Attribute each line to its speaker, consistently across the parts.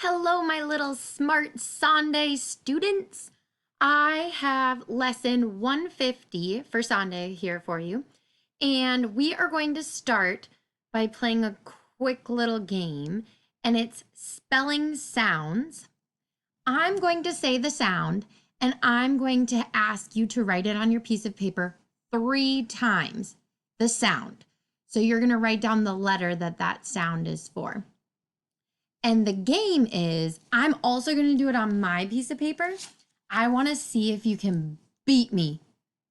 Speaker 1: Hello, my little smart Sonday students. I have lesson 150 for Sonday here for you. And we are going to start by playing a quick little game, and it's spelling sounds. I'm going to say the sound, and I'm going to ask you to write it on your piece of paper 3 times, the sound. So you're going to write down the letter that sound is for. And the game is, I'm also going to do it on my piece of paper. I want to see if you can beat me.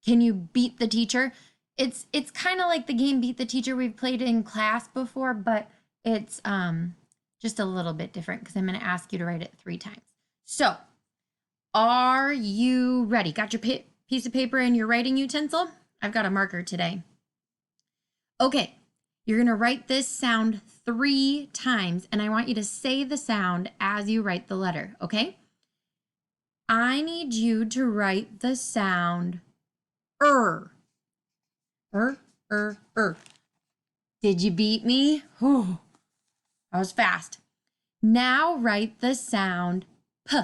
Speaker 1: Can you beat the teacher? It's kind of like the game Beat the Teacher we've played in class before, but it's just a little bit different because I'm going to ask you to write it 3 times. So, are you ready? Got your piece of paper and your writing utensil? I've got a marker today. Okay. You're going to write this sound 3 times, and I want you to say the sound as you write the letter, okay? I need you to write the sound er. Did you beat me? Oh, that was fast. Now write the sound p.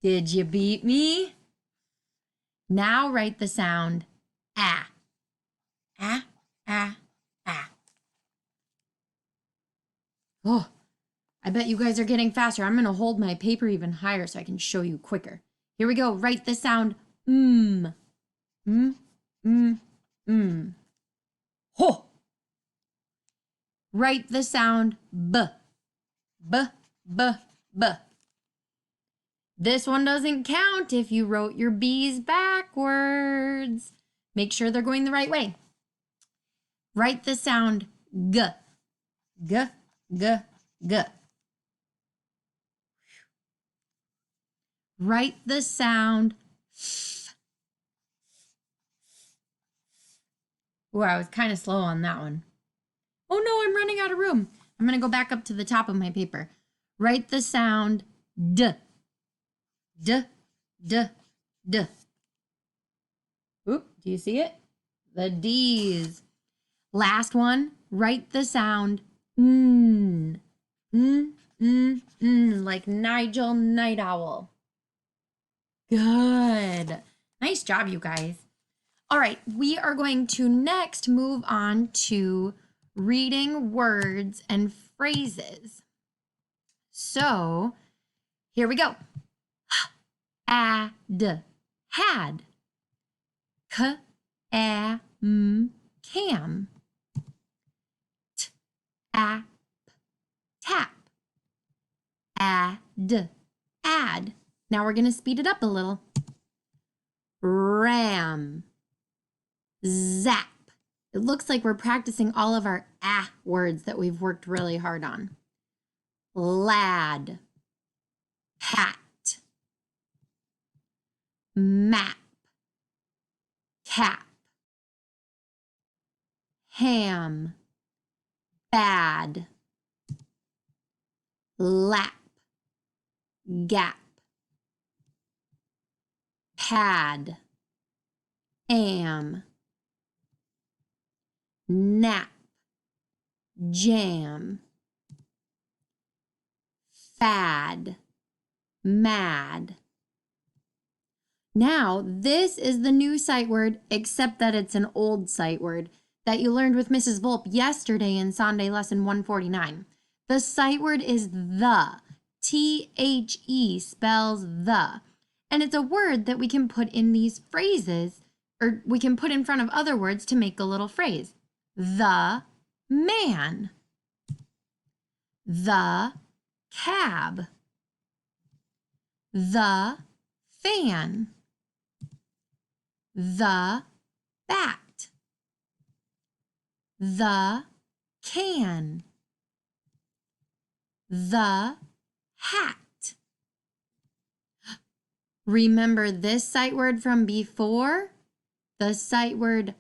Speaker 1: Did you beat me? Now write the sound ah. Oh, I bet you guys are getting faster. I'm going to hold my paper even higher so I can show you quicker. Here we go. Write the sound Ho. Write the sound b. This one doesn't count if you wrote your B's backwards. Make sure they're going the right way. Write the sound g. Write the sound f. Oh, I was kind of slow on that one. Oh no, I'm running out of room. I'm going to go back up to the top of my paper. Write the sound d. Oop, do you see it? The D's. Last one, write the sound like Nigel Night Owl. Good. Nice job, you guys. All right, we are going to next move on to reading words and phrases. So, here we go. Had, had. Cam, cam. Tap, tap. Add, add. Now we're going to speed it up a little. Ram, zap. It looks like we're practicing all of our words that we've worked really hard on. Lad, pat. Map, cap. Ham, bad. Lap, gap. Pad, am. Nap, jam. Fad, mad. Now, this is the new sight word, except that it's an old sight word that you learned with Mrs. Volpe yesterday in Sonday Lesson 149. The sight word is the. T-H-E spells the. And it's a word that we can put in these phrases, or we can put in front of other words to make a little phrase. The man. The cab. The fan. The bat. The can. The hat. Remember this sight word from before? The sight word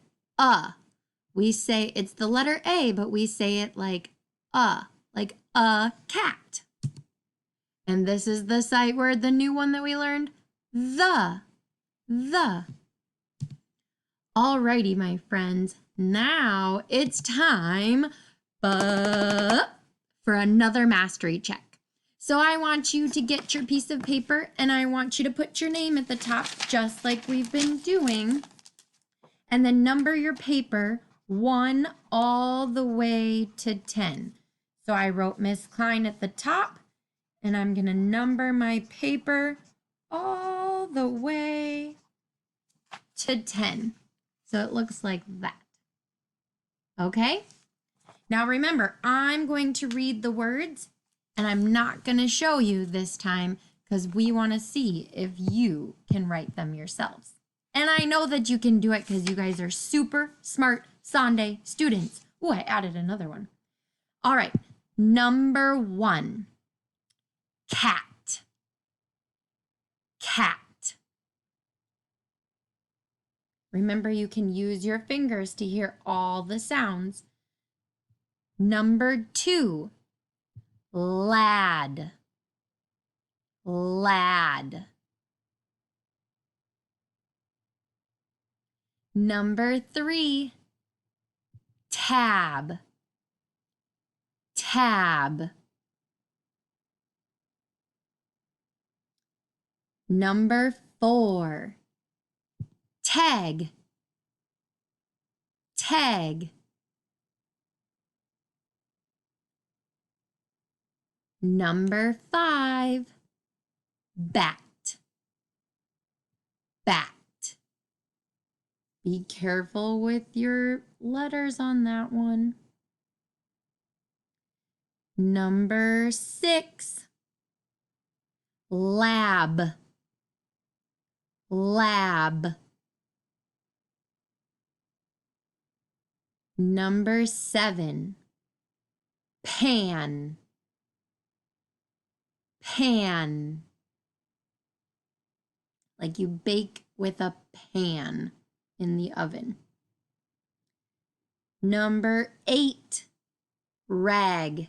Speaker 1: We say it's the letter A, but we say it like a cat. And this is the sight word, the new one that we learned, the. Alrighty, my friends, now it's time for another mastery check. So I want you to get your piece of paper and I want you to put your name at the top just like we've been doing. And then number your paper 1 all the way to 10. So I wrote Miss Klein at the top and I'm going to number my paper all the way to 10. So it looks like that. Okay? Now remember, I'm going to read the words and I'm not going to show you this time because we want to see if you can write them yourselves. And I know that you can do it because you guys are super smart Sonday students. Oh, I added another one. All right, number 1, cat. Cat. Remember, you can use your fingers to hear all the sounds. Number 2, lad. Lad. Number 3, tab. Tab. Number 4, tag. Tag. Number 5, bat. Bat. Be careful with your letters on that one. Number 6, lab. Lab. Number 7, pan. Pan. Like you bake with a pan in the oven. Number 8, rag.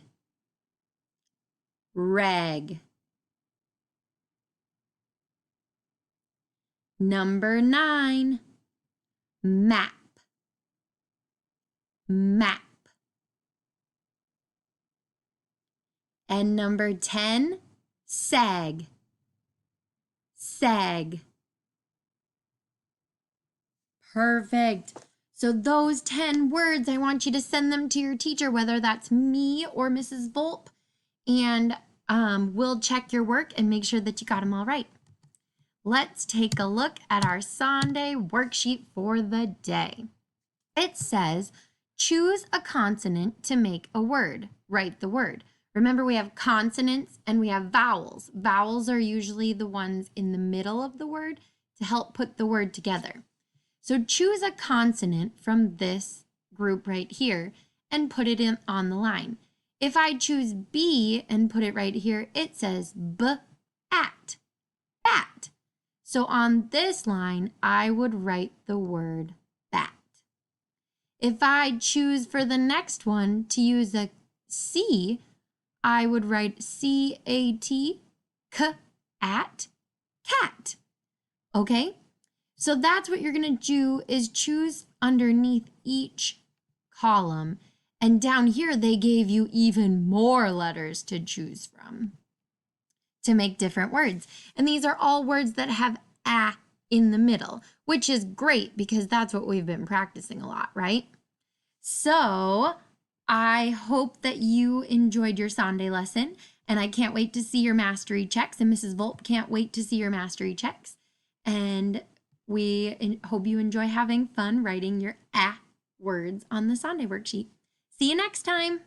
Speaker 1: Rag. Number 9, map. Map. And number 10, sag. Sag. Perfect. So those 10 words, I want you to send them to your teacher, whether that's me or Mrs. Volpe, and we'll check your work and make sure that you got them all right. Let's take a look at our Sonday worksheet for the day. It says, choose a consonant to make a word. Write the word. Remember, we have consonants and we have vowels. Vowels are usually the ones in the middle of the word to help put the word together. So choose a consonant from this group right here and put it in on the line. If I choose B and put it right here, it says b-at, bat. So on this line, I would write the word bat. If I choose for the next one to use a C, I would write C-A-T, k-at, cat. Okay? So that's what you're going to do is choose underneath each column. And down here, they gave you even more letters to choose from to make different words. And these are all words that have a in the middle, which is great because that's what we've been practicing a lot, right? So I hope that you enjoyed your Sonday lesson, and I can't wait to see your mastery checks, and Mrs. Volpe can't wait to see your mastery checks. And we hope you enjoy having fun writing your words on the Sonday worksheet. See you next time.